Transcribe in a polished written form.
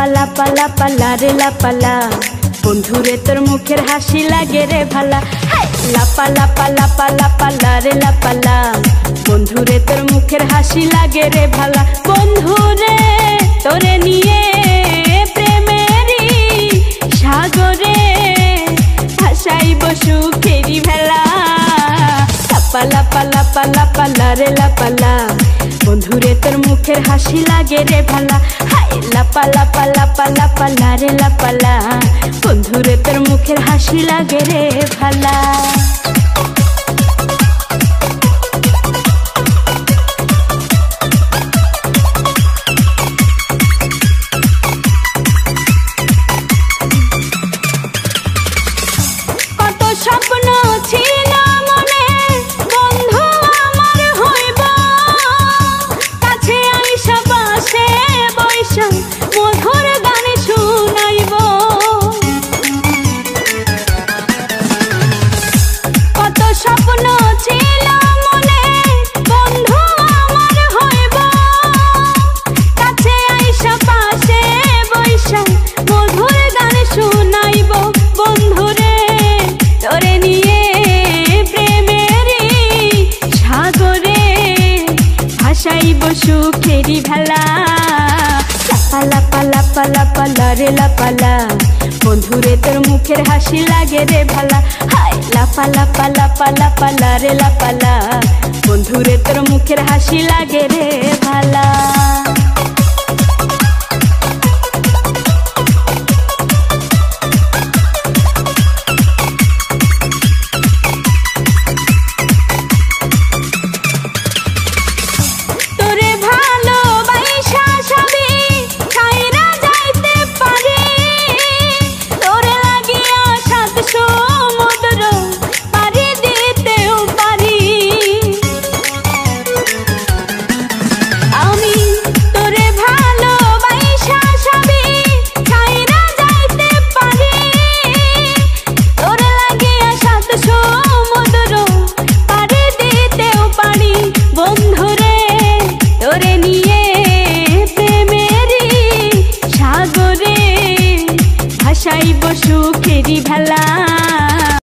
লাপা লাপা রে লাপালা বন্ধুরে তোর মুখের হাসি লাগে রে ভালা। লাপা লাপা রে লাপালা বন্ধুরে তোর মুখের হাসি লাগে রে ভালা। বন্ধুরে তোরে নিয়ে প্রেমেরই সাগরে ভাসাইব সুখেরি ভেলা। লাপা লাপা রে লাপালা বন্ধুরে তোর মুখের হাসি লাগে রে ভালা। লাপা লাপা রে লাপালা বন্ধুরে তোর মুখের হাসি লাগে রে ভালা। কত স্বপ্ন ছিল মনে বন্ধু আমার হইব, কাছে আইসা পাশে বৈশা মধুর গান শুনাইব। কত স্বপ্ন ছিল মনে বন্ধু আমার হইব, কাছে আইসা পাশে বৈশা মধুর গান শুনাইব। বন্ধুরে তোরে নিয়ে প্রেমেরই সাগরে ভাসাইব সুখেরি ভেলা। লাপা রে লাপালা বন্ধুরে তোর মুখের হাসি লাগে রে ভালা। লাপা লাপা রে লাপালা বন্ধুরে তোর মুখের হাসি লাগে রে ভালা।